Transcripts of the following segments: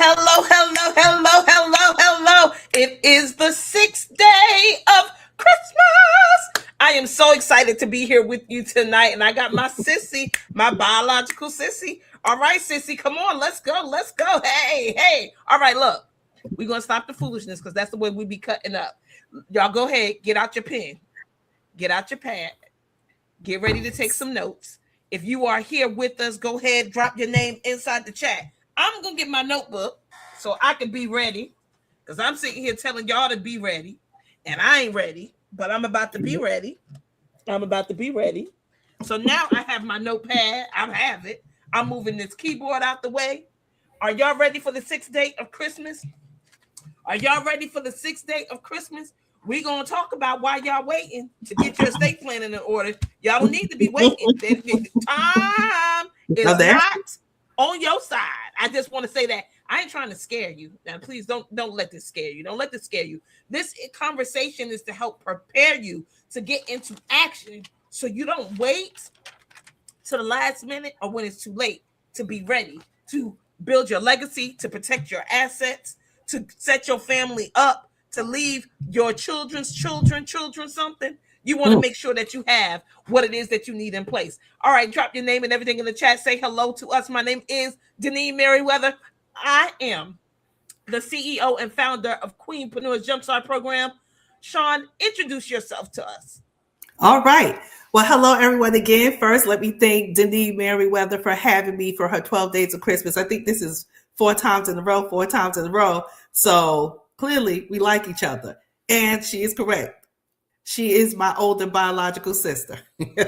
Hello, hello, hello, hello, hello. It is the sixth day of Christmas. I am so excited to be here with you tonight. And I got my sissy, my biological sissy. All right, sissy, come on. Let's go. Let's go. Hey, hey. All right, look. We're going to stop the foolishness because that's the way we be cutting up. Y'all go ahead. Get out your pen. Get out your pad. Get ready to take some notes. If you are here with us, go ahead, drop your name inside the chat. I'm going to get my notebook so I can be ready because I'm sitting here telling y'all to be ready, and I ain't ready, but I'm about to be ready. I'm about to be ready. So now I have my notepad. I have it. I'm moving this keyboard out the way. Are y'all ready for the sixth day of Christmas? Are y'all ready for the sixth day of Christmas? We're going to talk about why y'all waiting to get your estate planning in order. Y'all don't need to be waiting. Time is not on your side. I just want to say that. I ain't trying to scare you. Now, please don't let this scare you. Don't let this scare you. This conversation is to help prepare you to get into action so you don't wait to the last minute or when it's too late to be ready to build your legacy, to protect your assets, to set your family up, to leave your children something. You want to make sure that you have what it is that you need in place. All right, drop your name and everything in the chat. Say hello to us. My name is Dineen Merriweather. I am the CEO and founder of Queenpreneurs Jumpstart Program. Sean, introduce yourself to us. All right. Well, hello, everyone again. First, let me thank Dineen Merriweather for having me for her 12 Days of Christmas. I think this is four times in a row. So clearly we like each other. And she is correct. She is my older biological sister.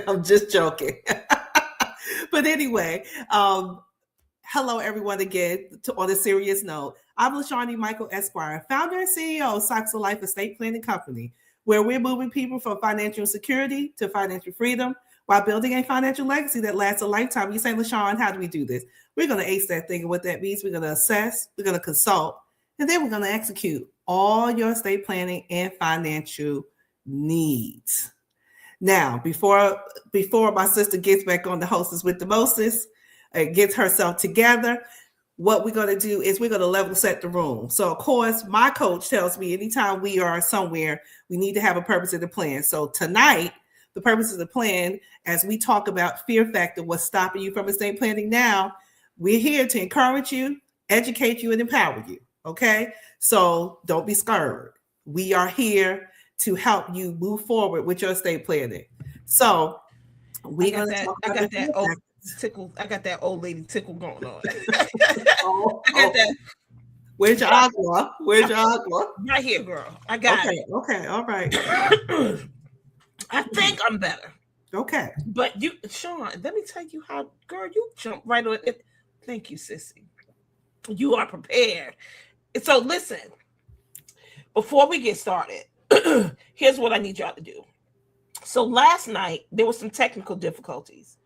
I'm just joking. But anyway, hello, everyone again. On a serious note, I'm Lashawn Mikell Esquire, founder and CEO of Socks of Life Estate Planning Company, where we're moving people from financial security to financial freedom while building a financial legacy that lasts a lifetime. You say, Lashawn, how do we do this? We're going to ace that thing. And what that means, we're going to assess, we're going to consult, and then we're going to execute all your estate planning and financial needs. Now, before my sister gets back on the hostess with the mostest, gets herself together, what we're going to do is we're going to level set the room. So, of course, my coach tells me anytime we are somewhere, we need to have a purpose of the plan. So tonight, the purpose of the plan, as we talk about fear factor, what's stopping you from estate planning now, we're here to encourage you, educate you, and empower you. Okay? So don't be scared. We are here to help you move forward with your estate planning. So we're going to talk about I got that old lady tickle going on. I got that. Where's your agua? Right here, girl. I got it. Okay, all right. I think I'm better. Okay. But you, Sean, let me tell you how, girl, you jump right on it. Thank you, sissy. You are prepared. So listen, before we get started, here's what I need y'all to do. So last night, there were some technical difficulties.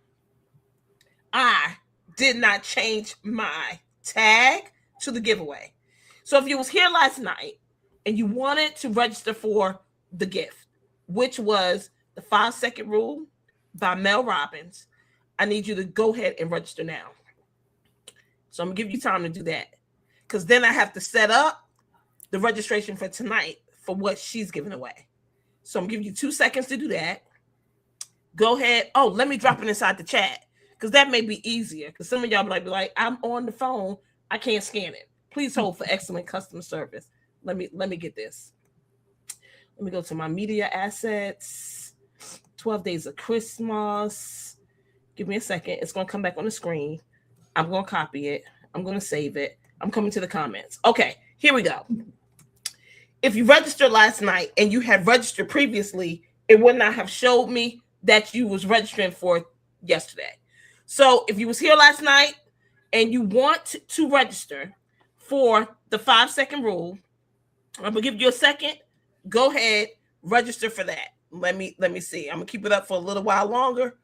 I did not change my tag to the giveaway. So if you was here last night and you wanted to register for the gift, which was the 5-second rule by Mel Robbins, I need you to go ahead and register now. So I'm going to give you time to do that because then I have to set up the registration for tonight for what she's giving away. So I'm giving you 2 seconds to do that. Go ahead. Oh, let me drop it inside the chat because that may be easier because some of y'all might be like, I'm on the phone. I can't scan it. Please hold for excellent customer service. Let me get this. Let me go to my media assets. 12 Days of Christmas. Give me a second. It's going to come back on the screen. I'm going to copy it. I'm going to save it. I'm coming to the comments. Okay, here we go. If you registered last night and you had registered previously, it would not have showed me that you was registering for yesterday. So if you was here last night and you want to register for the 5-second rule, I'm gonna give you a second. Go ahead, register for that. Let me see. I'm gonna keep it up for a little while longer,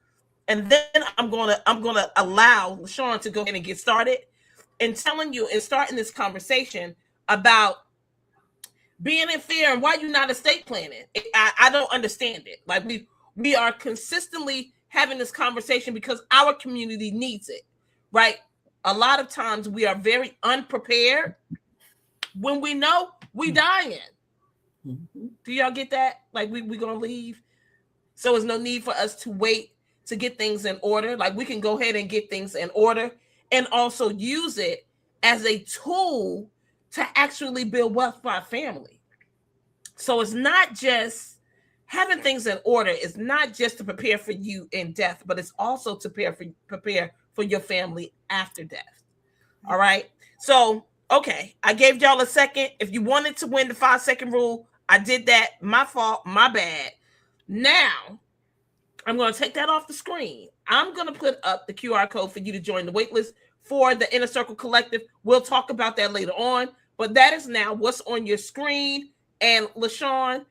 and then I'm gonna allow Lashawn to go ahead and get started and telling you and starting this conversation about being in fear and why you're not estate planning. I don't understand it. Like we are consistently having this conversation because our community needs it, right? a lot of times we are very unprepared when we know we dying. Mm-hmm. Do y'all get that? Like we gonna leave, so there's no need for us to wait to get things in order. Like we can go ahead and get things in order and also use it as a tool to actually build wealth for our family. So it's not just having things in order. It's not just to prepare for you in death, but it's also to prepare for your family after death. All right. So, okay. I gave y'all a second. If you wanted to win the 5-second rule, I did that. My fault. My bad. Now, I'm going to take that off the screen. I'm going to put up the QR code for you to join the waitlist for the Inner Circle Collective. We'll talk about that later on, but that is now what's on your screen. And Lashawn,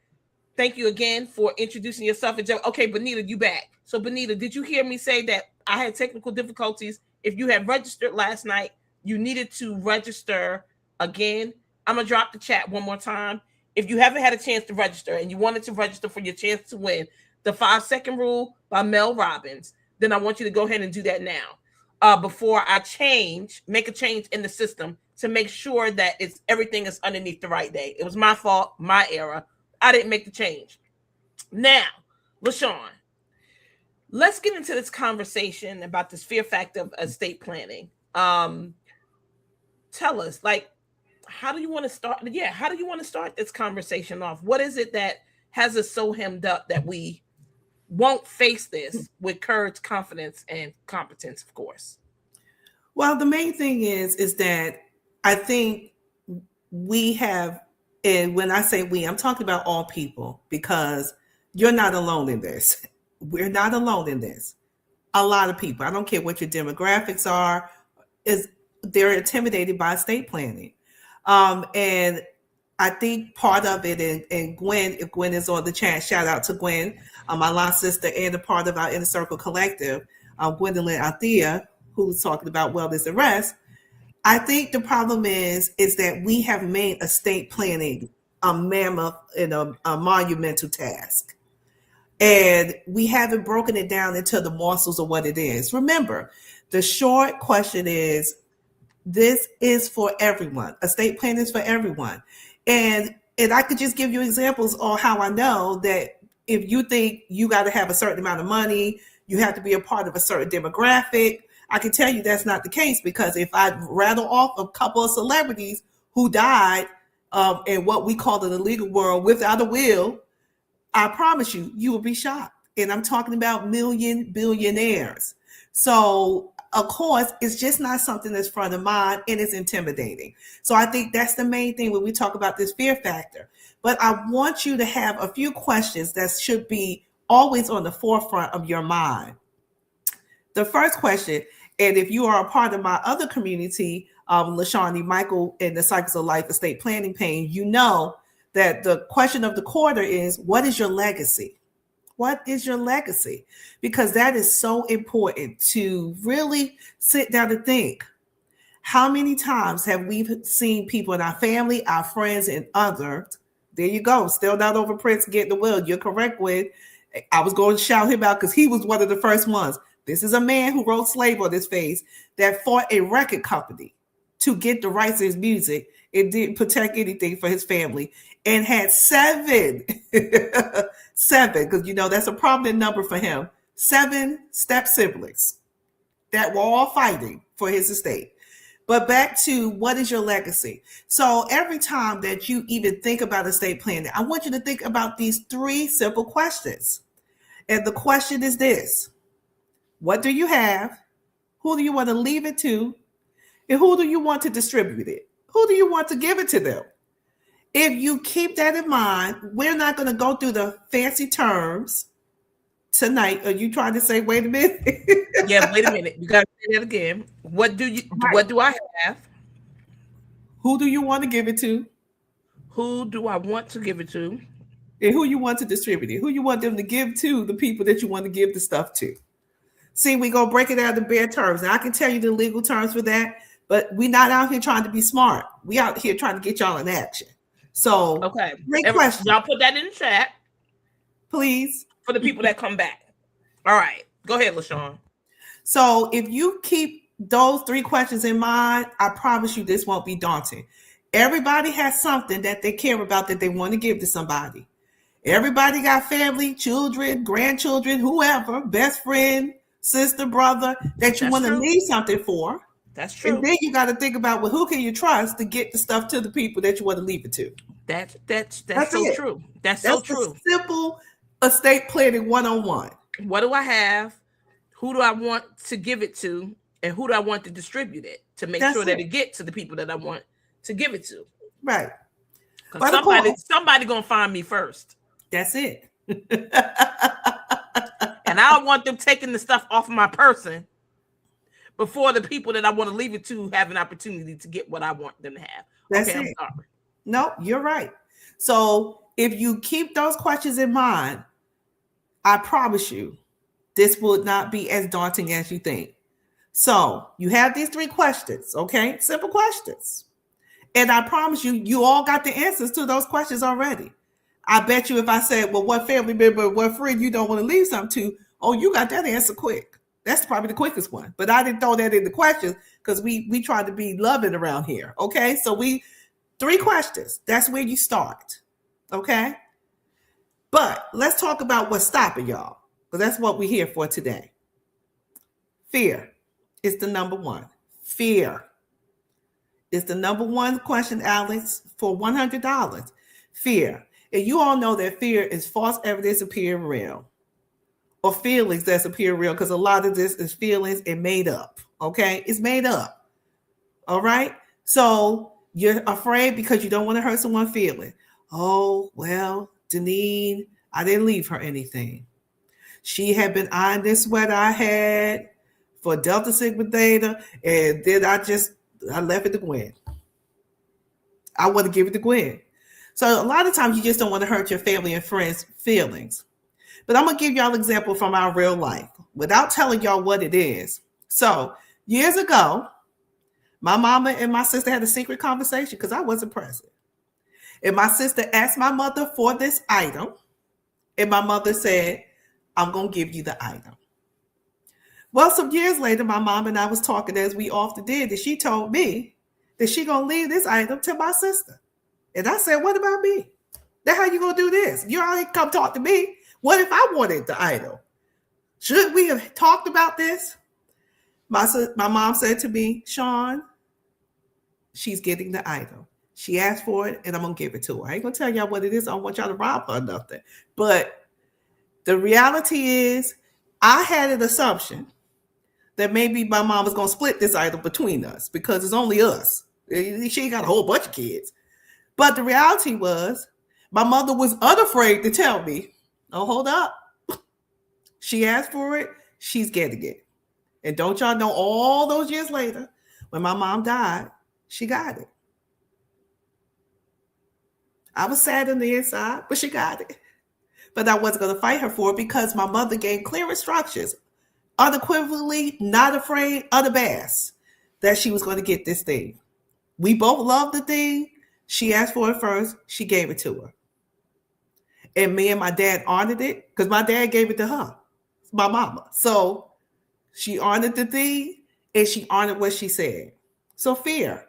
thank you again for introducing yourself. Okay, Benita, you back. So Benita, did you hear me say that I had technical difficulties? If you had registered last night, you needed to register again. I'm going to drop the chat one more time. If you haven't had a chance to register and you wanted to register for your chance to win the 5-second rule by Mel Robbins, then I want you to go ahead and do that now before I make a change in the system to make sure that everything is underneath the right day. It was my fault, my error. I didn't make the change. Now, Lashawn, let's get into this conversation about this fear factor of estate planning. Tell us, like, how do you want to start? Yeah, how do you want to start this conversation off? What is it that has us so hemmed up that we won't face this with courage, confidence, and competence, of course? Well, the main thing is that I think we have, and when I say we, I'm talking about all people, because you're not alone in this. We're not alone in this. A lot of people, I don't care what your demographics are, they're intimidated by estate planning. And I think part of it, and Gwen, if Gwen is on the chat, shout out to Gwen, my line sister and a part of our Inner Circle Collective, Gwendolyn Althea, who's talking about wellness and rest. I think the problem is that we have made estate planning a mammoth and a monumental task. And we haven't broken it down into the morsels of what it is. Remember, the short question is, this is for everyone. Estate planning is for everyone. And I could just give you examples on how I know that if you think you got to have a certain amount of money, you have to be a part of a certain demographic, I can tell you that's not the case, because if I rattle off a couple of celebrities who died in what we call in the legal world without a will, I promise you will be shocked. And I'm talking about billionaires. So, of course, it's just not something that's front of mind, and it's intimidating. So I think that's the main thing when we talk about this fear factor. But I want you to have a few questions that should be always on the forefront of your mind. The first question, and if you are a part of my other community, Lashawn, Mikell, and the Cycles of Life Estate Planning Pain, you know that the question of the quarter is, what is your legacy? What is your legacy? Because that is so important to really sit down and think. How many times have we seen people in our family, our friends, and others? There you go. Still not over Prince getting the will. You're correct with. I was going to shout him out because he was one of the first ones. This is a man who wrote Slave on his face that fought a record company to get the rights to his music and didn't protect anything for his family, and had seven, because you know that's a prominent number for him, 7 step siblings that were all fighting for his estate. But back to, what is your legacy? So every time that you even think about estate planning, I want you to think about these 3 simple questions. And the question is this: what do you have? Who do you want to leave it to? And who do you want to distribute it? Who do you want to give it to them? If you keep that in mind, we're not going to go through the fancy terms tonight. Are you trying to say, wait a minute? Yeah, wait a minute. You got to say that again. What do I have? Who do you want to give it to? Who do I want to give it to? And who you want to distribute it? Who you want them to give to, the people that you want to give the stuff to. See, we're going to break it out in bare terms. Now, I can tell you the legal terms for that, but we're not out here trying to be smart. We out here trying to get y'all in action. So, okay, great question. Y'all put that in the chat, please, for the people that come back. All right, go ahead, Lashawn. So, if you keep those 3 questions in mind, I promise you this won't be daunting. Everybody has something that they care about that they want to give to somebody. Everybody got family, children, grandchildren, whoever, best friend, sister, brother that you That's want to true. leave something for. That's true. And then you got to think about, well, who can you trust to get the stuff to the people that you want to leave it to? That's so it. true. That's so That's the true. simple estate planning 101. What do I have? Who do I want to give it to? And who do I want to distribute it to make That's sure that it. it gets to the people that I want to give it to? Right. Because somebody gonna find me first. That's it. And I don't want them taking the stuff off of my person before the people that I want to leave it to have an opportunity to get what I want them to have. That's okay, it. I'm sorry. No, you're right. So if you keep those questions in mind, I promise you, this will not be as daunting as you think. So you have these 3 questions, okay? Simple questions. And I promise you, you all got the answers to those questions already. I bet you if I said, well, what family member, what friend you don't want to leave something to, oh, you got that answer quick. That's probably the quickest one. But I didn't throw that in the questions because we try to be loving around here, okay? So 3 questions. That's where you start, okay? But let's talk about what's stopping y'all, because that's what we're here for today. Fear is the number one. Fear is the number one question, Alex, for $100. Fear. And you all know that fear is false evidence appearing real, or feelings that's appearing real, because a lot of this is feelings and made up, okay? It's made up, all right? So you're afraid because you don't want to hurt someone's feeling. Oh, well, Dineen, I didn't leave her anything. She had been eyeing this sweater I had for Delta Sigma Theta, and then I left it to Gwen. I want to give it to Gwen. So a lot of times you just don't want to hurt your family and friends' feelings. But I'm going to give y'all an example from our real life without telling y'all what it is. So years ago, my mama and my sister had a secret conversation because I wasn't present. And my sister asked my mother for this item. And my mother said, I'm going to give you the item. Well, some years later, my mom and I was talking, as we often did, and she told me that she going to leave this item to my sister. And I said, what about me? That's how you going to do this? You already come talk to me. What if I wanted the item? Should we have talked about this? My mom said to me, Sean, she's getting the item. She asked for it, and I'm going to give it to her. I ain't going to tell y'all what it is. I don't want y'all to rob her or nothing. But the reality is, I had an assumption that maybe my mom was going to split this item between us because it's only us. She ain't got a whole bunch of kids. But the reality was, my mother was unafraid to tell me, oh, hold up. She asked for it. She's getting it. And don't y'all know, all those years later, when my mom died, she got it. I was sad on the inside, but she got it. But I wasn't going to fight her for it because my mother gave clear instructions, unequivocally, not afraid, unabashed, that she was going to get this thing. We both loved the thing. She asked for it first. She gave it to her. And me and my dad honored it because my dad gave it to her, my mama. So she honored the thing and she honored what she said. So fear.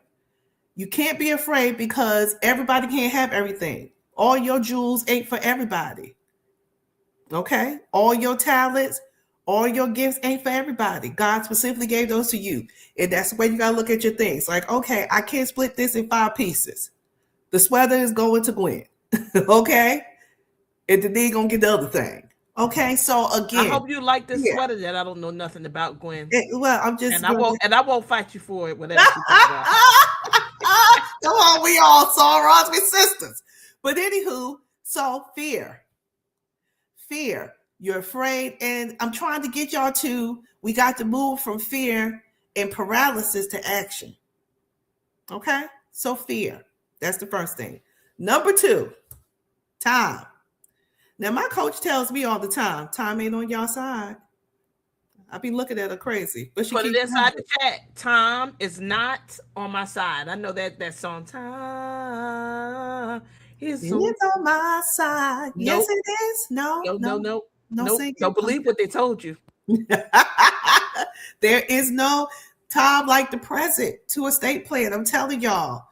You can't be afraid because everybody can't have everything. All your jewels ain't for everybody. Okay? All your talents, all your gifts ain't for everybody. God specifically gave those to you. And that's the way you got to look at your things. Like, okay, I can't split this in 5 pieces. The sweater is going to Gwen. Okay? And Dineen going to get the other thing. Okay? So again. I hope you like this sweater that I don't know nothing about, Gwen. Well, I'm just. And I won't fight you for it, whatever you talk about. Come on, we all sorors, we sisters. But anywho, so fear. You're afraid, and I'm trying to get y'all to, we got to move from fear and paralysis to action. Okay? So fear. That's the first thing. Number 2, time. Now, my coach tells me all the time ain't on y'all side. I be looking at her crazy. But she put it inside the chat. Time is not on my side. I know that song. Time is on my side. Nope. Yes, it is. No. Don't believe what they told you. There is no time like the present to estate plan. I'm telling y'all.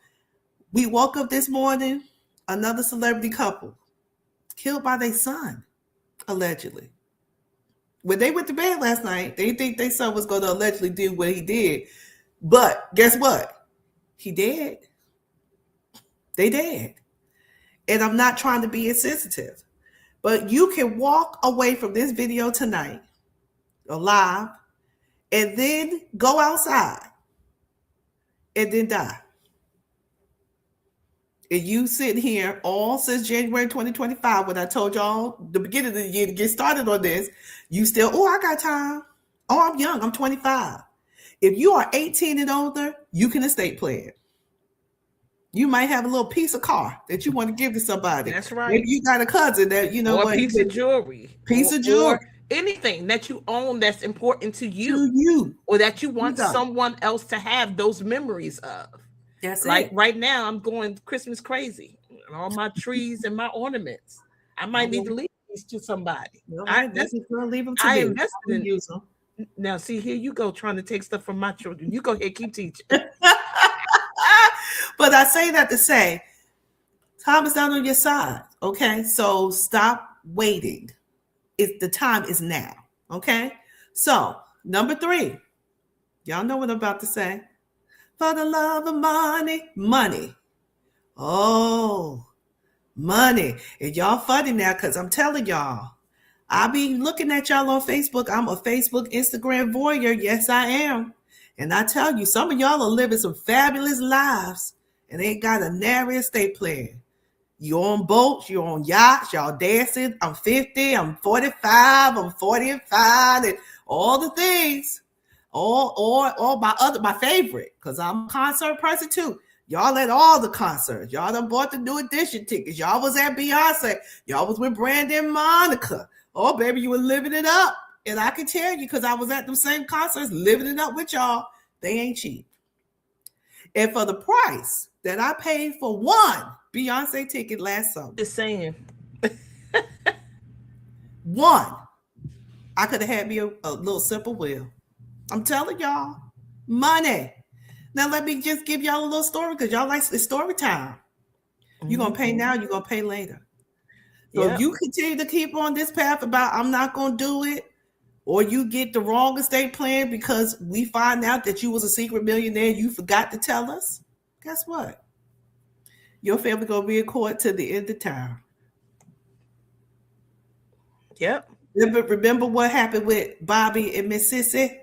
We woke up this morning, another celebrity couple killed by their son, allegedly. When they went to bed last night, they think their son was going to allegedly do what he did. But guess what? He dead. They dead. And I'm not trying to be insensitive, but you can walk away from this video tonight, alive, and then go outside and then die. And you sitting here all since January 2025, when I told y'all the beginning of the year to get started on this, you still, oh, I got time. Oh, I'm young. I'm 25. If you are 18 and older, you can estate plan. You might have a little piece of car that you want to give to somebody. That's right. Maybe you got a cousin that, you know, or a piece of jewelry. Or anything that you own that's important to you. Or that you want someone else to have those memories of. That's like right now, I'm going Christmas crazy. All my trees and my ornaments. I might need to leave these to somebody. No, I leave them to I invested in use them. Now, see, here you go trying to take stuff from my children. You go ahead, keep teaching. But I say that to say, time is not on your side. Okay, so stop waiting. The time is now. Okay, so number 3, y'all know what I'm about to say. For the love of money, money. Oh, money. And y'all funny now, because I'm telling y'all, I be looking at y'all on Facebook. I'm a Facebook, Instagram voyeur. Yes, I am. And I tell you, some of y'all are living some fabulous lives and ain't got a nary estate plan. You on boats, you on yachts, y'all dancing. I'm 50, I'm 45, I'm 45, and all the things. Or my favorite, because I'm a concert person too. Y'all at all the concerts. Y'all done bought the New Edition tickets. Y'all was at Beyonce. Y'all was with Brandon Monica. Oh, baby, you were living it up. And I can tell you, because I was at the same concerts, living it up with y'all. They ain't cheap. And for the price that I paid for one Beyonce ticket last summer. Just saying. One. I could have had me a little simple wheel. I'm telling y'all, money. Now let me just give y'all a little story, because y'all like the story time. You're going to pay now, you're going to pay later. So if you continue to keep on this path about I'm not going to do it, or you get the wrong estate plan because we find out that you was a secret millionaire and you forgot to tell us, guess what? Your family going to be in court to the end of time. Yep. Remember what happened with Bobby and Miss Sissy?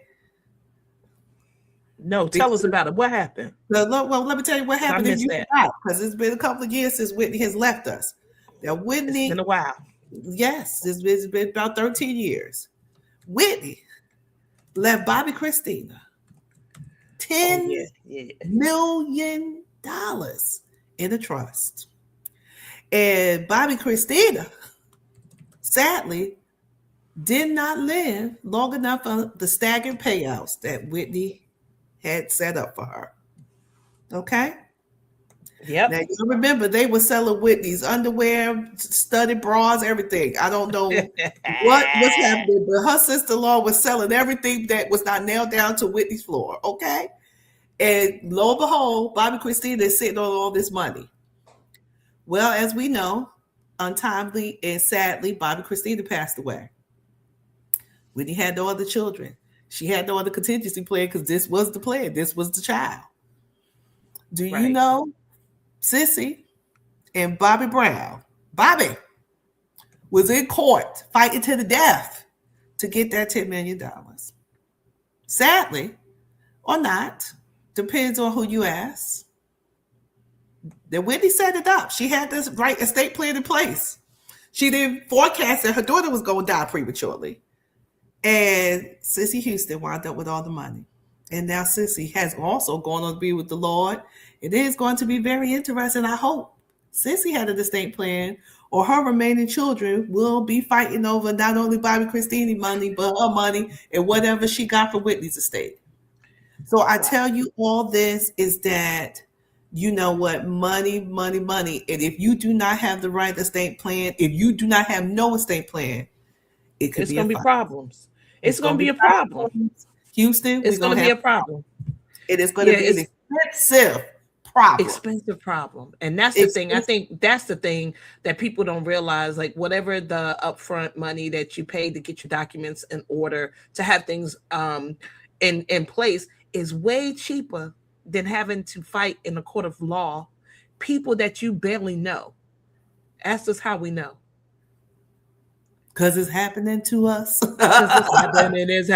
No, tell us about it. What happened? Well, let me tell you what happened. Because it's been a couple of years since Whitney has left us. Now, Whitney. It's been a while. Yes, it's been about 13 years. Whitney left Bobby Christina $10 million in a trust. And Bobby Christina, sadly, did not live long enough for the staggered payouts that Whitney had set up for her. Okay? Yep. Now, you remember they were selling Whitney's underwear, studded bras, everything. I don't know what was happening, but her sister-in-law was selling everything that was not nailed down to Whitney's floor. Okay? And lo and behold, Bobby Christina is sitting on all this money. Well, as we know, untimely and sadly, Bobby Christina passed away. Whitney had no other children. She had no other contingency plan because this was the plan. This was the child. Do you know Sissy and Bobby Brown? Bobby was in court fighting to the death to get that $10 million. Sadly, or not, depends on who you ask. Then Whitney set it up. She had this right estate plan in place. She didn't forecast that her daughter was going to die prematurely. And Sissy Houston wound up with all the money. And now Sissy has also gone on to be with the Lord. It is going to be very interesting. I hope Sissy had an estate plan, or her remaining children will be fighting over not only Bobby Christina's money, but her money and whatever she got from Whitney's estate. So I tell you all this is that, you know what, money. And if you do not have the right estate plan, if you do not have no estate plan, it's going to be problems. It's going to be a problem. Houston, it's going to be a problem. It is going to Yeah, be an it's expensive problem. expensive problem. And that's the thing. I Expensive. think that's the thing that people don't realize. Like whatever the upfront money that you pay to get your documents in order to have things in place is way cheaper than having to fight in a court of law people that you barely know. Ask us how we know. Because it's happening to us. Because it's happening, It's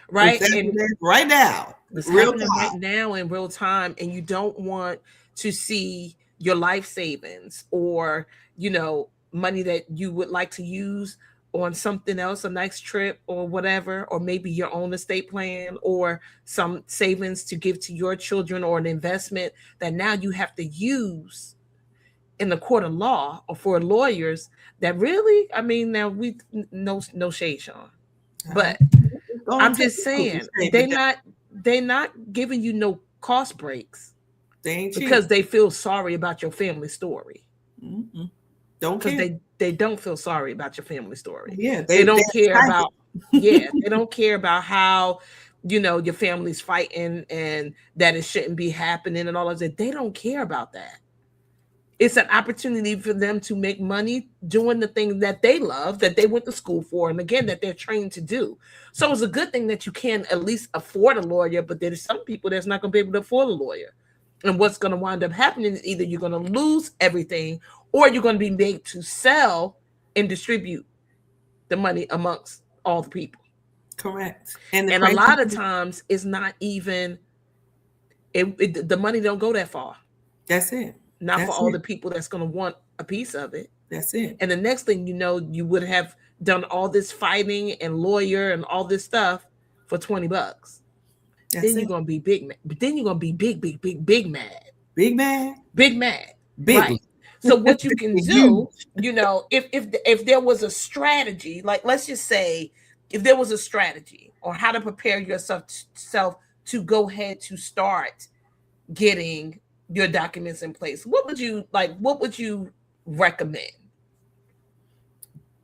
right? And happening right now. it's Real happening time. right now in real time, and you don't want to see your life savings or money that you would like to use on something else, a nice trip or whatever, or maybe your own estate plan or some savings to give to your children or an investment that now you have to use in the court of law or for lawyers that really, I mean, now we no shade, Sean, but I'm just saying they not giving you no cost breaks They ain't cheap. because they feel sorry about your family story. Mm-mm. Don't Because care. they don't feel sorry about your family story. Yeah, They don't care excited. about they don't care about how your family's fighting and that it shouldn't be happening and all of that. They don't care about that. It's an opportunity for them to make money doing the things that they love, that they went to school for, and again, that they're trained to do. So it's a good thing that you can at least afford a lawyer, but there's some people that's not going to be able to afford a lawyer. And what's going to wind up happening is either you're going to lose everything or you're going to be made to sell and distribute the money amongst all the people. Correct. And a lot of times it's not even, the money don't go that far. That's it. Not for all the people that's going to want a piece of it. That's it. And the next thing you know, you would have done all this fighting and lawyer and all this stuff for $20. Then you're going to be big mad. But then you're going to be big mad. Big mad? Big mad. Big. Right. So what you can do, if there was a strategy, like let's just say if there was a strategy on how to prepare yourself to go ahead to start getting your documents in place, what would you recommend?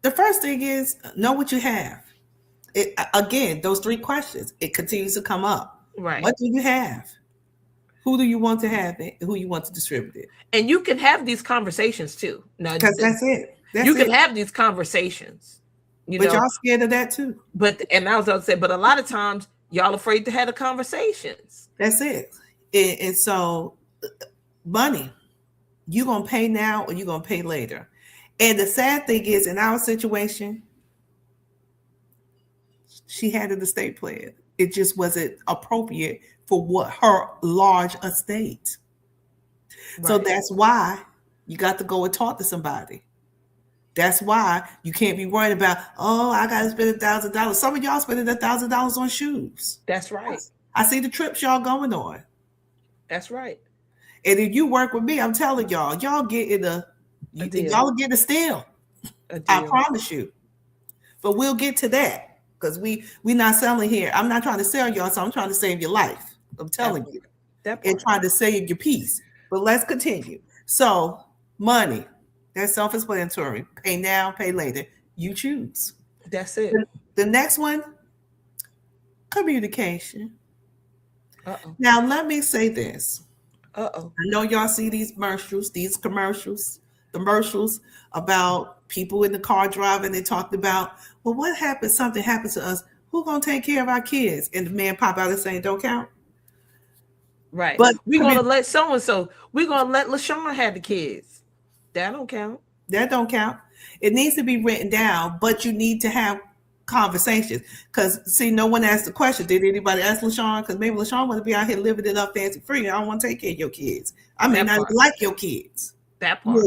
The first thing is know what you have. Again, those 3 questions, it continues to come up. Right. What do you have? Who do you want to have it? Who you want to distribute it? And you can have these conversations too. Because that's it. You can have these conversations. But y'all scared of that too. And I was going to say, but a lot of times y'all afraid to have the conversations. That's it. And so money, you going to pay now or you going to pay later. And the sad thing is, in our situation, she had an estate plan. It just wasn't appropriate for what her large estate. Right. So that's why you got to go and talk to somebody. That's why you can't be worried about, I got to spend $1,000. Some of y'all spending $1,000 on shoes. That's right. I see the trips y'all going on. That's right. And if you work with me, I'm telling y'all get y'all get a steal. I promise you. But we'll get to that because we not selling here. I'm not trying to sell y'all, so I'm trying to save your life. I'm telling you. And trying to save your peace. But let's continue. So money, that's self-explanatory. Pay now, pay later. You choose. That's it. The next one, communication. Uh-oh. Now let me say this. Uh-oh. I know y'all see these commercials about people in the car driving. They talked about, well, what happens? Something happens to us. Who's going to take care of our kids? And the man pop out and saying, don't count. Right. But we're going to let so-and-so, we're going to let Lashawn have the kids. That don't count. That don't count. It needs to be written down, but you need to have conversations. Because, see, no one asked the question. Did anybody ask Lashawn? Because maybe Lashawn want to be out here living it up fancy free. I don't want to take care of your kids. I may not like your kids. That part.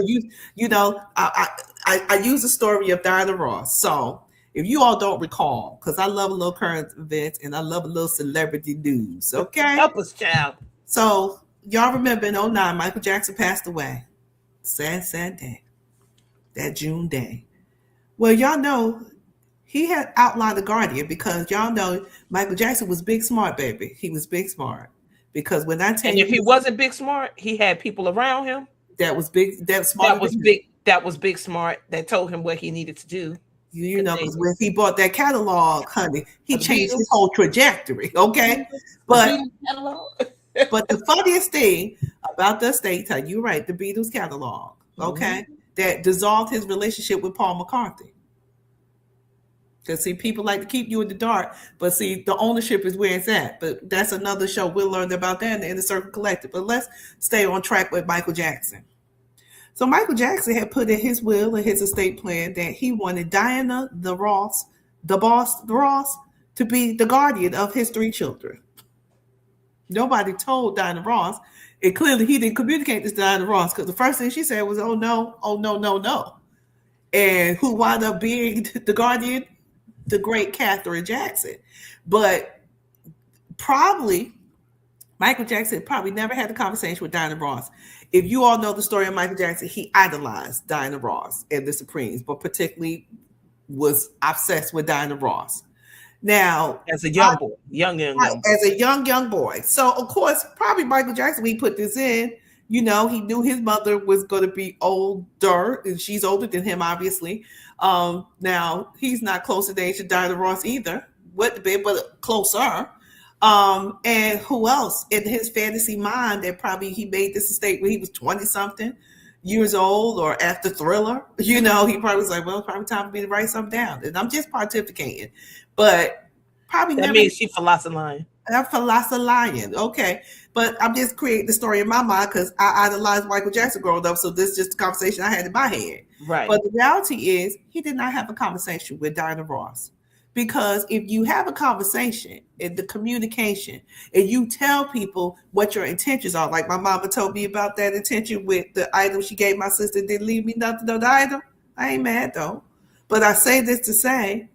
I use the story of Diana Ross. So if you all don't recall, because I love a little current events and I love a little celebrity news. Okay. Help us, child. So y'all remember in 2009, Michael Jackson passed away. Sad day. That June day. Well, y'all know he had outlined the Guardian because y'all know Michael Jackson was big smart, baby. He was big smart. Because when I tell you, if he wasn't big smart, he had people around him that was big, that smart. That was big smart that told him what he needed to do. You know, because when he bought that catalog, honey, he changed his whole trajectory. Okay, but the funniest thing about the estate, you're right, the Beatles catalog. Okay, that dissolved his relationship with Paul McCartney. Because see, people like to keep you in the dark, but see, the ownership is where it's at. But that's another show. We'll learn about that in the Inner Circle Collective. But let's stay on track with Michael Jackson. So Michael Jackson had put in his will and his estate plan that he wanted Diana the boss, to be the guardian of his 3 children. Nobody told Diana Ross. And clearly he didn't communicate this to Diana Ross because the first thing she said was, oh, no, no, no. And who wound up being the guardian? The great Catherine Jackson. But probably Michael Jackson probably never had a conversation with Diana Ross. If you all know the story of Michael Jackson, he idolized Diana Ross and the Supremes, but particularly was obsessed with Diana Ross. Now, as a young boy, young as a young boy. So, of course, probably Michael Jackson, when he put this in, you know, he knew his mother was going to be older, and she's older than him, obviously. Now, he's not close to the age of Diana Ross either, but closer. And who else in his fantasy mind that probably he made this estate when he was 20-something years old or after Thriller? You know, he probably was like, well, it's probably time for me to write something down. And I'm just pontificating. But probably that means she philosophizing. I'm philosophizing. Okay. But I'm just creating the story in my mind because I idolized Michael Jackson growing up. So this is just the conversation I had in my head. Right. But the reality is he did not have a conversation with Diana Ross. Because if you have a conversation in the communication and you tell people what your intentions are, like my mama told me about that intention with the item she gave my sister, didn't leave me nothing on the item. I ain't mad though. But I say this to say,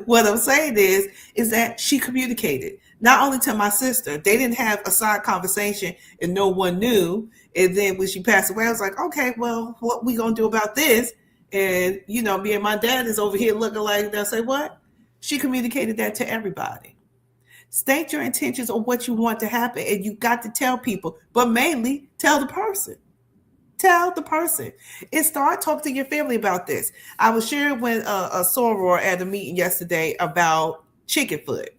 what I'm saying is that she communicated not only to my sister, they didn't have a side conversation and no one knew. And then when she passed away, I was like, okay, well, what we gonna do about this? And you know, me and my dad is over here looking like they'll say, what? She communicated that to everybody. State your intentions on what you want to happen, and you got to tell people, but mainly tell the person. Tell the person and start talking to your family about this. I was sharing with a soror at a meeting yesterday about chicken foot.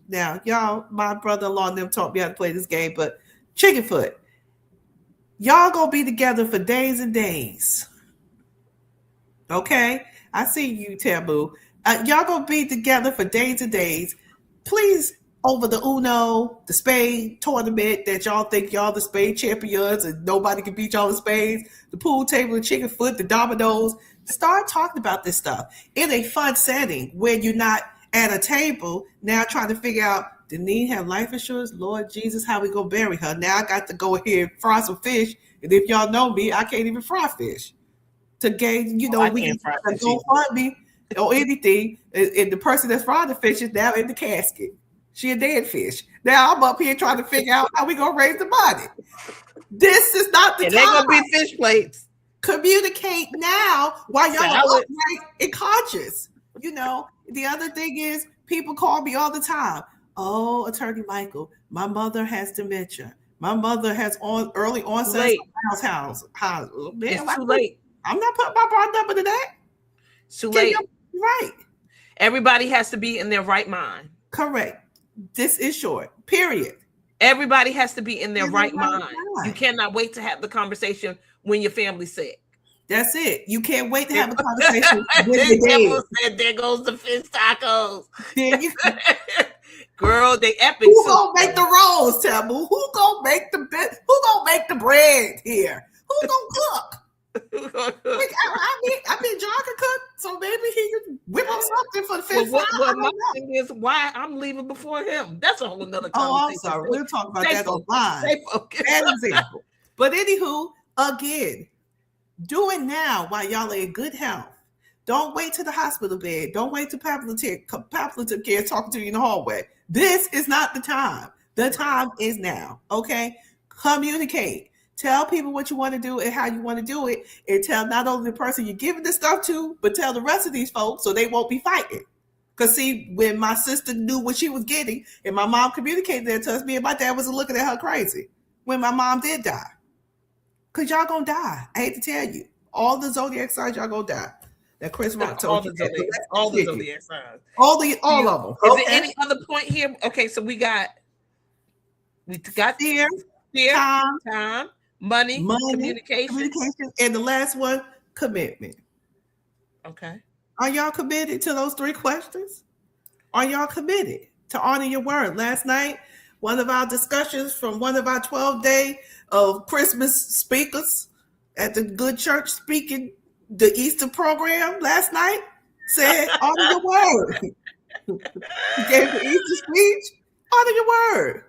Now, y'all, my brother-in-law and them taught me how to play this game, but chicken foot, y'all gonna be together for days and days. Okay? I see you, Taboo. Y'all gonna be together for days and days. Please, over the Uno, the spade tournament that y'all think y'all the spade champions and nobody can beat y'all in spades, the pool table, the chicken foot, the dominoes. Start talking about this stuff in a fun setting where you're not at a table now trying to figure out, Dineen have life insurance? Lord Jesus, how we gonna bury her? Now I got to go ahead and fry some fish. And if y'all know me, I can't even fry fish. To gain, you know, we can go fund me or anything. And the person that's frying the fish is now in the casket. She a dead fish. Now I'm up here trying to figure out how we gonna raise the money. This is not the time. They're gonna be fish plates. Communicate now while y'all are upright and conscious. You know, the other thing is people call me all the time. Oh, Attorney Michael, my mother has dementia. My mother has early onset house. It's too late. I'm not putting my brother up into that. It's too late. Right. Everybody has to be in their right mind. Correct. This is short. Period. Everybody has to be in their right mind. You cannot wait to have the conversation when your family's sick. That's it. You can't wait to have a conversation when you're dead. There goes the fish tacos. Girl, they epic. Who gonna make the rolls, Taboo? Who gonna make the bread here? Who gonna cook? I mean, John can cook, so maybe he can whip up something for the fish. Well, my thing is why I'm leaving before him. That's a whole nother conversation. Oh, I'm sorry. We'll talk about that online. Bad example. But anywho, again, do it now while y'all are in good health. Don't wait to the hospital bed. Don't wait to palliative care talking to you in the hallway. This is not the time. The time is now. Okay? Communicate. Tell people what you want to do and how you want to do it. And tell not only the person you're giving this stuff to, but tell the rest of these folks so they won't be fighting. Because see, when my sister knew what she was getting and my mom communicated that to us, me and my dad was looking at her crazy when my mom did die. Because y'all going to die. I hate to tell you. All the zodiac signs, y'all gonna die. That Chris Rock told you that. All the zodiac signs. All of them. Is there any other point here? Okay, so we got fear, time, money, communication, and the last one, commitment. Okay. Are y'all committed to those 3 questions? Are y'all committed to honor your word? Last night, one of our discussions from one of our 12-day of Christmas speakers at the Good Church speaking the Easter program last night said, honor your word. He gave the Easter speech, honor your word.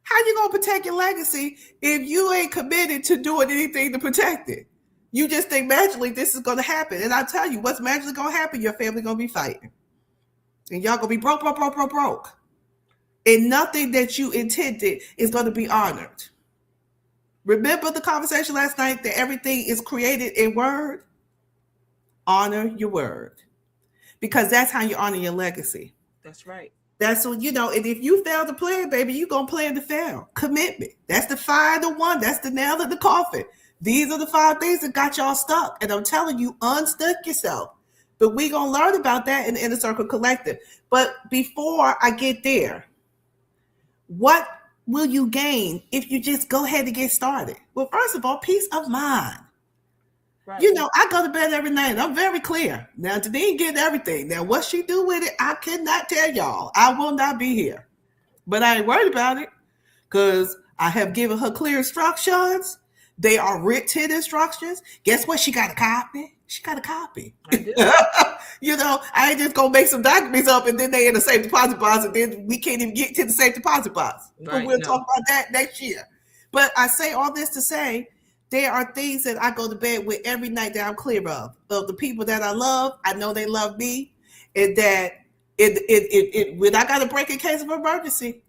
How you going to protect your legacy if you ain't committed to doing anything to protect it? You just think magically this is going to happen. And I tell you, what's magically going to happen, your family going to be fighting. And y'all going to be broke. And nothing that you intended is going to be honored. Remember the conversation last night that everything is created in word? Honor your word. Because that's how you honor your legacy. That's right. That's what, and if you fail to plan, baby, you're going to plan to fail. Commitment. That's the final one. That's the nail in the coffin. These are the 5 things that got y'all stuck. And I'm telling you, unstuck yourself. But we're going to learn about that in the Inner Circle Collective. But before I get there, what will you gain if you just go ahead and get started? Well, first of all, peace of mind. Right. I go to bed every night and I'm very clear. Now, Dineen get everything. Now, what she do with it, I cannot tell y'all. I will not be here. But I ain't worried about it because I have given her clear instructions. They are written instructions. Guess what? She got a copy. She got a copy. I ain't just going to make some documents up and then they in the safe deposit box and then we can't even get to the safe deposit box. Right, but we'll talk about that next year. But I say all this to say, there are things that I go to bed with every night that I'm clear of the people that I love. I know they love me, and that when I got to break in case of emergency,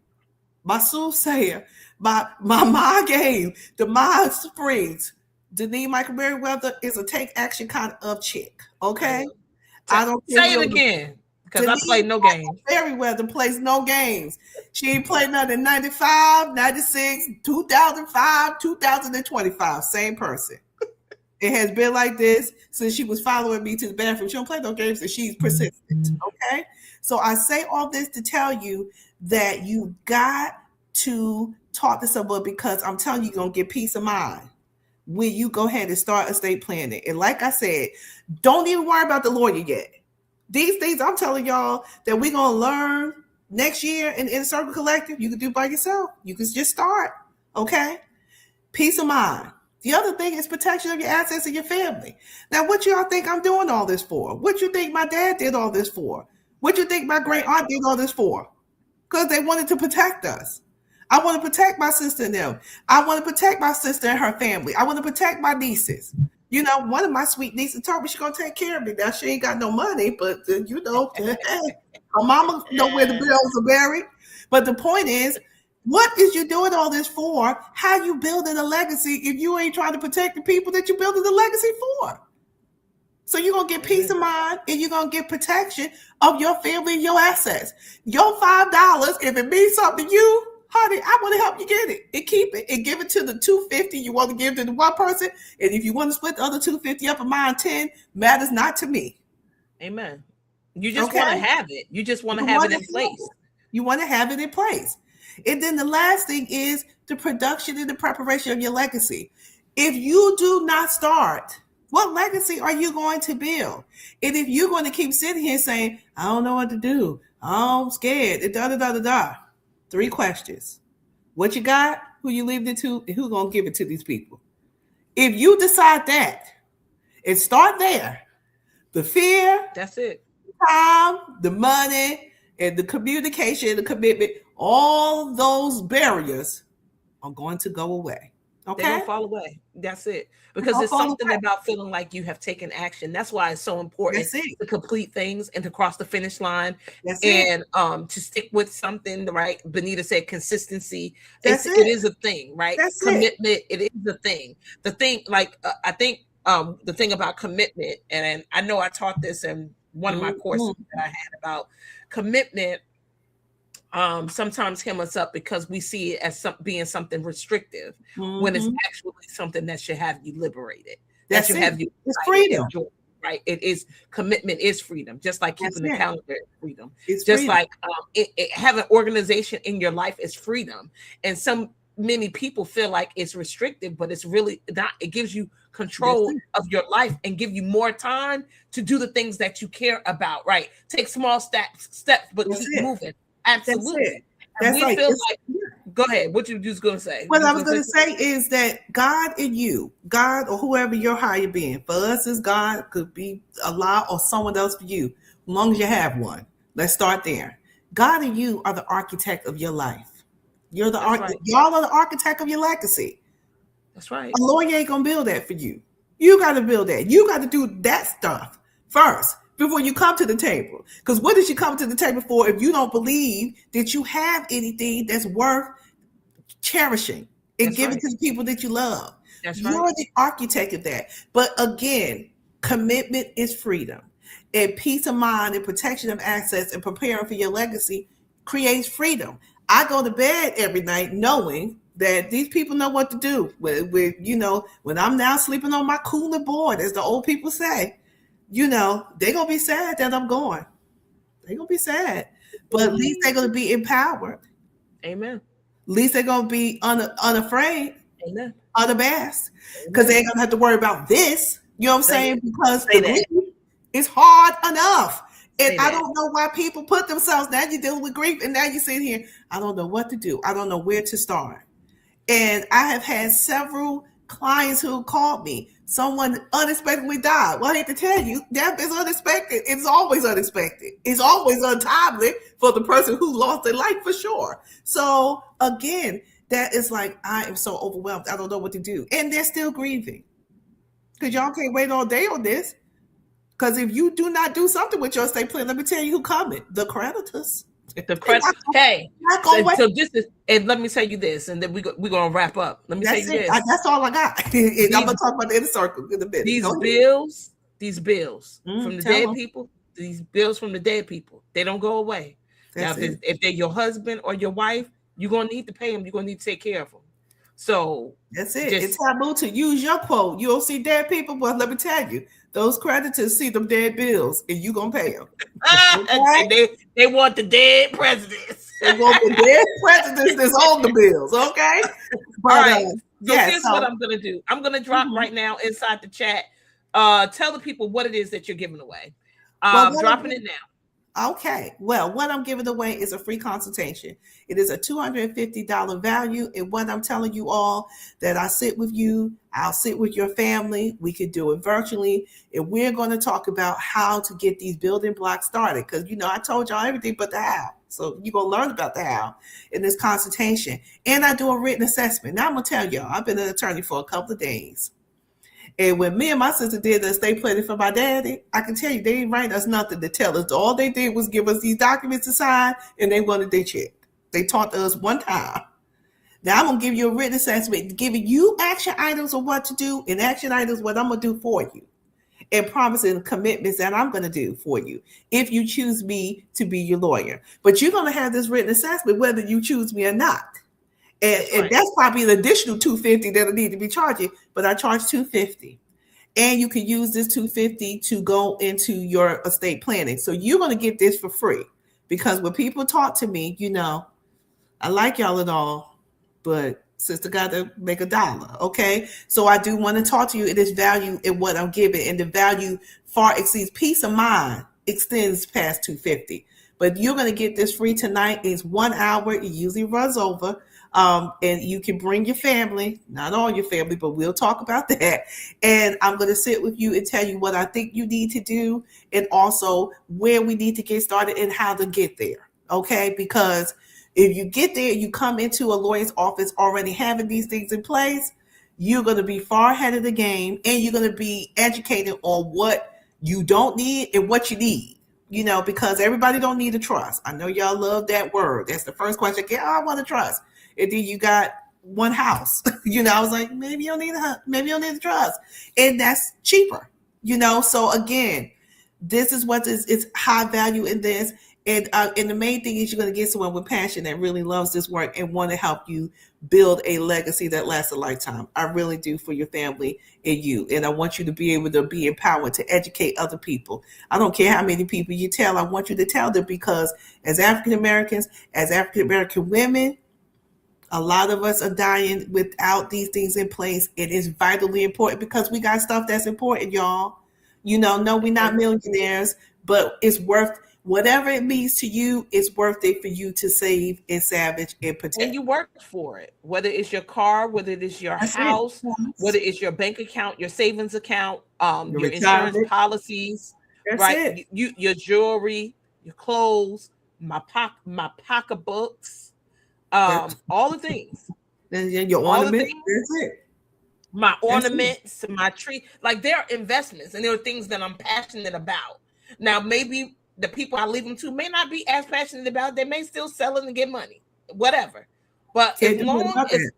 my soothsayer, my mind game, the mind springs. Dineen Michael Merriweather is a take action kind of chick. Okay, I don't say it again. Because I play no games. Merriweather plays no games. She ain't played nothing in 95, 96, 2005, 2025. Same person. It has been like this since she was following me to the bathroom. She don't play no games and she's persistent. Okay? So I say all this to tell you that you got to talk to someone because I'm telling you, you're going to get peace of mind when you go ahead and start estate planning. And like I said, don't even worry about the lawyer yet. These things I'm telling y'all that we're going to learn next year in the Circle Collective, you can do by yourself. You can just start, okay? Peace of mind. The other thing is protection of your assets and your family. Now, what y'all think I'm doing all this for? What you think my dad did all this for? What you think my great aunt did all this for? Because they wanted to protect us. I want to protect my sister and them. I want to protect my sister and her family. I want to protect my nieces. One of my sweet nieces told me she's going to take care of me. Now, she ain't got no money, but, her mama know where the bills are buried. But the point is, what is you doing all this for? How you building a legacy if you ain't trying to protect the people that you're building the legacy for? So you're going to get peace of mind and you're going to get protection of your family and your assets. Your $5, if it means something to you, honey, I want to help you get it and keep it and give it to the $250 you want to give to the one person. And if you want to split the other $250 up among 10, matters not to me. Amen. You just want to have it. You just want to have it in place. You want to have it in place. And then the last thing is the production and the preparation of your legacy. If you do not start, what legacy are you going to build? And if you're going to keep sitting here saying, I don't know what to do, I'm scared, and 3 questions. What you got? Who you leaving it to? And who gonna give it to these people? If you decide that and start there, the fear, that's it. Time, the money, and the communication, the commitment, all those barriers are going to go away. Okay, they don't fall away. That's it. Because there's something about feeling like you have taken action. That's why it's so important to complete things and to cross the finish line and to stick with something. Right? Benita said consistency. It is a thing, right? Commitment. It is a thing. The thing, I think, the thing about commitment, and I know I taught this in one of my courses that I had about commitment. Sometimes hem us up because we see it as being something restrictive when it's actually something that should have you liberated. That's you it. have you It's freedom. joy, right? It is commitment is freedom, just like That's keeping the it. calendar is freedom. It's Just freedom. like having organization in your life is freedom. And many people feel like it's restrictive, but it's really not. It gives you That's control it. of your life and give you more time to do the things that you care about, right? Take small steps, but That's keep it. moving. That's Absolutely. it. And That's we like feel it's like, go ahead. What you just gonna say? what You I was was gonna going to say say is that God and you, God or whoever your higher being, for us is God, could be Allah or someone else for you, as long as you have one. Let's start there. God and you are the architect of your life. You're the that's right. y'all are the architect of your legacy. That's right. A lawyer ain't gonna build that for you. You got to build that. You got to do that stuff first before you come to the table. Because what did you come to the table for if you don't believe that you have anything that's worth cherishing and That's giving right. to the people that you love? That's right. You're the architect of that. But again, commitment is freedom. And peace of mind and protection of assets and preparing for your legacy creates freedom. I go to bed every night knowing that these people know what to do. When I'm now sleeping on my cooler board, as the old people say, they're gonna be sad that I'm gone. They're gonna be sad. But at least they're gonna be empowered. Amen. At least they're gonna be unafraid Amen. of the best. Because Amen. they ain't gonna have to worry about this. You know what I'm Say saying? that. Because Say the that. grief is hard enough. And Say I that. don't know why people put themselves, now you're dealing with grief, and now you sit here, I don't know what to do. I don't know where to start. And I have had several clients who called me. Someone unexpectedly died. Well, I hate to tell you, death is unexpected. It's always unexpected. It's always untimely for the person who lost their life, for sure. So again, that is like, I am so overwhelmed. I don't know what to do. And they're still grieving. Because y'all can't wait all day on this. Because if you do not do something with your estate plan, let me tell you who coming. The creditors. The credit. Hey, Not gonna wait. so this is, and let me tell you this, and then we're gonna wrap up. Let me tell That's you it. this. That's all I got. And I'm gonna talk about the inner circle in a minute. These Go ahead. bills from the Tell dead them. people, these bills from the dead people, they don't go away. That's Now, it. if they're your husband or your wife, you're gonna need to pay them. You're gonna need to take care of them. So That's it. just It's taboo to use your quote. You don't see dead people, but let me tell you, those creditors see them dead bills, and you gonna pay them. Okay? they want the dead presidents. They want the dead presidents that's on the bills. Okay. But, All right. So yeah. here's what I'm gonna do. I'm gonna drop right now inside the chat. Tell the people what it is that you're giving away. Dropping it now. Okay. Well, what I'm giving away is a free consultation. It is a $250 value. And what I'm telling you all, that I sit with you, I'll sit with your family. We could do it virtually. And we're going to talk about how to get these building blocks started. Because, I told y'all everything but the how. So you're going to learn about the how in this consultation. And I do a written assessment. Now I'm going to tell y'all, I've been an attorney for a couple of days. And when me and my sister did the estate planning for my daddy, I can tell you, they didn't write us nothing to tell us. All they did was give us these documents to sign, and they wanted their check. They taught us one time. Now I'm going to give you a written assessment, giving you action items of what to do, and action items what I'm going to do for you, and promising commitments that I'm going to do for you if you choose me to be your lawyer. But you're going to have this written assessment whether you choose me or not. And that's probably an additional $250 that I need to be charging, but I charge $250. And you can use this $250 to go into your estate planning. So you're going to get this for free, because when people talk to me, I like y'all and all, but sister got to make a dollar. Okay. So I do want to talk to you. It is value in what I'm giving, and the value far exceeds. Peace of mind extends past $250. But you're going to get this free tonight. It's 1 hour. It usually runs over. And you can bring your family, not all your family, but we'll talk about that. And I'm going to sit with you and tell you what I think you need to do, and also where we need to get started and how to get there. Okay. Because if you get there, you come into a lawyer's office already having these things in place, you're going to be far ahead of the game, and you're going to be educated on what you don't need and what you need. Because everybody don't need a trust. I know y'all love that word. That's the first question. I want a trust. And then you got one house. I was like, maybe you don't need a trust. And that's cheaper. So again, this is what is high value in this. And the main thing is you're going to get someone with passion that really loves this work and want to help you build a legacy that lasts a lifetime. I really do, for your family and you. And I want you to be able to be empowered to educate other people. I don't care how many people you tell. I want you to tell them, because as African Americans, as African American women, a lot of us are dying without these things in place. It is vitally important, because we got stuff that's important, y'all. No, we're not millionaires, but it's worth whatever it means to you. It's worth it for you to save and salvage and protect. And you worked for it, whether it's your car, whether it is your house, whether it's your bank account, your savings account, your insurance policies, That's right? it. Your jewelry, your clothes, my pocketbooks, all the things. And your ornament. That's it. My ornaments, my tree, like there are investments, and there are things that I'm passionate about. Now, maybe the people I leave them to may not be as passionate about it. They may still sell it and get money, whatever. But as long as,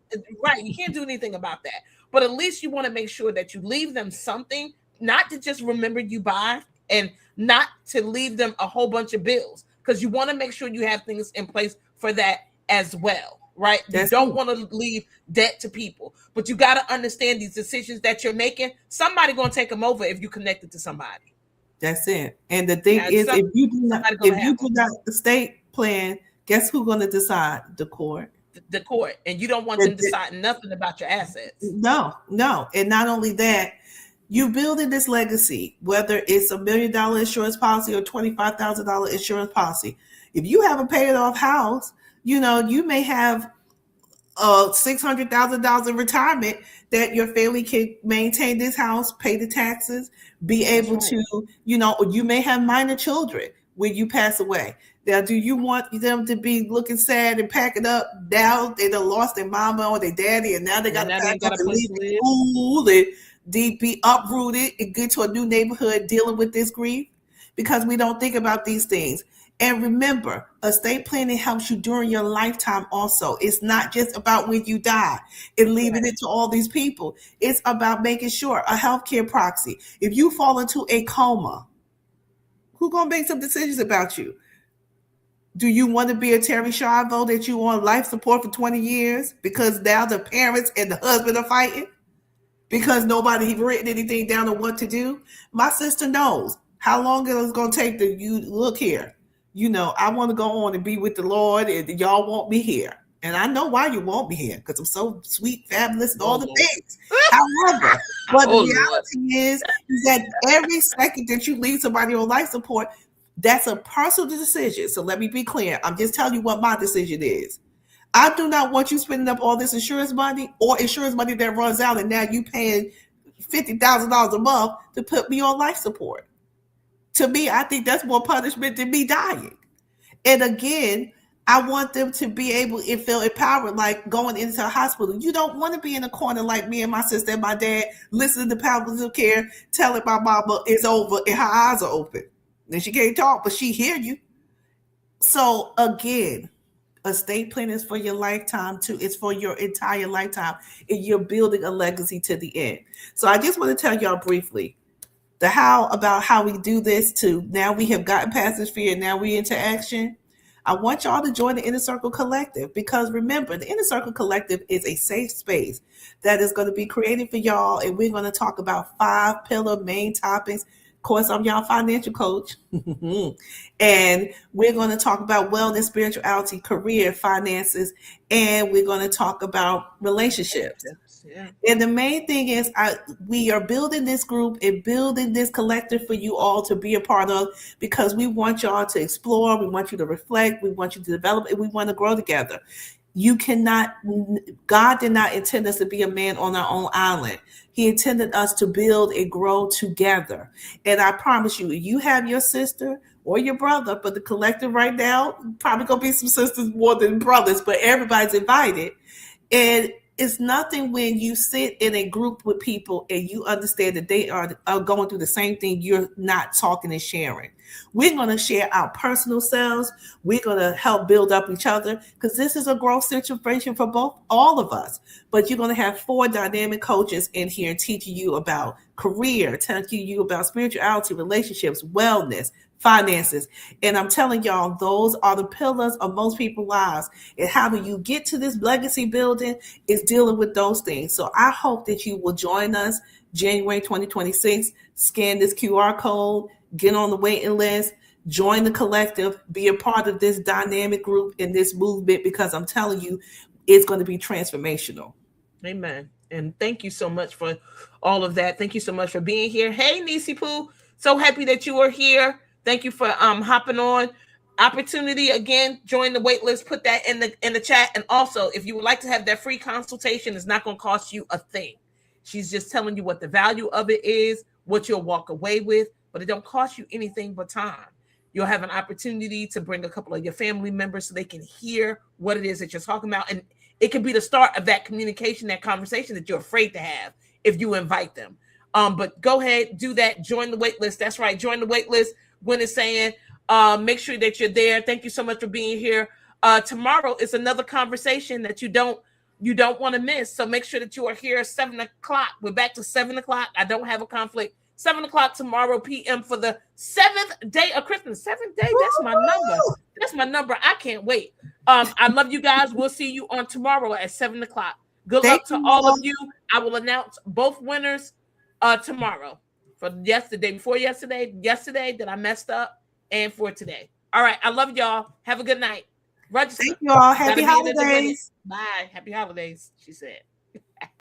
right, you can't do anything about that. But at least you want to make sure that you leave them something, not to just remember you by, and not to leave them a whole bunch of bills, because you want to make sure you have things in place for that as well. Right? You don't want to leave debt to people, but you got to understand these decisions that you're making. Somebody going to take them over if you connected to somebody. That's it. And the thing is, if you do not estate plan, guess who's going to decide? The court. The court. And you don't want them deciding nothing about your assets. No. And not only that, you building this legacy, whether it's $1 million insurance policy or $25,000 insurance policy. If you have a paid off house, you may have $600,000 in retirement that your family can maintain this house, pay the taxes, be able to, you may have minor children when you pass away. Now, do you want them to be looking sad and packing up? Now they done lost their mama or their daddy, and now they got to pack up and leave school and be uprooted and get to a new neighborhood dealing with this grief? Because we don't think about these things. And remember, estate planning helps you during your lifetime also. It's not just about when you die and leaving it to all these people. It's about making sure a healthcare proxy. If you fall into a coma, who's going to make some decisions about you? Do you want to be a Terry Schiavo that you on life support for 20 years because now the parents and the husband are fighting because nobody written anything down on what to do? My sister knows how long it's going to take to look here. I want to go on and be with the Lord, and y'all want me here. And I know why you want me here, because I'm so sweet, fabulous, and all the things. However, but the reality is that every second that you leave somebody on life support, that's a personal decision. So let me be clear. I'm just telling you what my decision is. I do not want you spending up all this insurance money or insurance money that runs out, and now you paying $50,000 a month to put me on life support. To me, I think that's more punishment than me dying. And again, I want them to be able to feel empowered, like going into a hospital. You don't want to be in a corner like me and my sister and my dad, listening to palliative care, telling my mama it's over and her eyes are open. And she can't talk, but she hear you. So again, estate plan is for your lifetime too. It's for your entire lifetime. And you're building a legacy to the end. So I just want to tell y'all briefly about how we do this to now we have gotten past this fear and now we into action. I want y'all to join the Inner Circle Collective, because remember, the Inner Circle Collective is a safe space that is going to be created for y'all, and we're going to talk about 5 pillar main topics. Of course, I'm y'all financial coach, and we're going to talk about wellness, spirituality, career, finances, and we're going to talk about relationships. Yeah. And the main thing is we are building this group and building this collective for you all to be a part of, because we want y'all to explore, we want you to reflect, we want you to develop, and we want to grow together. God did not intend us to be a man on our own island. He intended us to build and grow together. And I promise you have your sister or your brother, but the collective right now, probably going to be some sisters more than brothers, but everybody's invited. And it's nothing when you sit in a group with people and you understand that they are going through the same thing you're not talking and sharing. We're going to share our personal selves. We're going to help build up each other, because this is a growth situation for all of us. But you're going to have 4 dynamic coaches in here teaching you about career, teaching you about spirituality, relationships, wellness, finances. And I'm telling y'all, those are the pillars of most people's lives. And how do you get to this legacy building is dealing with those things. So I hope that you will join us January 2026. Scan this QR code, get on the waiting list, join the collective, be a part of this dynamic group in this movement, because I'm telling you, it's going to be transformational. Amen. And thank you so much for all of that. Thank you so much for being here. Hey, Nisi Poo, so happy that you are here. Thank you for hopping on. Opportunity again, join the wait list, put that in the chat. And also, if you would like to have that free consultation, it's not going to cost you a thing. She's just telling you what the value of it is, what you'll walk away with, but it don't cost you anything but time. You'll have an opportunity to bring a couple of your family members so they can hear what it is that you're talking about. And it can be the start of that communication, that conversation that you're afraid to have if you invite them. But go ahead, do that. Join the wait list. That's right. Join the wait list. Gwen is saying, make sure that you're there. Thank you so much for being here. Tomorrow is another conversation that you don't want to miss. So make sure that you are here 7 o'clock. We're back to 7 o'clock. I don't have a conflict. 7 o'clock tomorrow p.m. for the 7th day of Christmas. 7th day. That's my number. That's my number. I can't wait. I love you guys. We'll see you on tomorrow at 7 o'clock. Good luck to all of you. I will announce both winners tomorrow. For yesterday, before yesterday that I messed up, and for today. All right. I love y'all. Have a good night. Register. Thank you all. Happy holidays. Bye. Happy holidays, she said.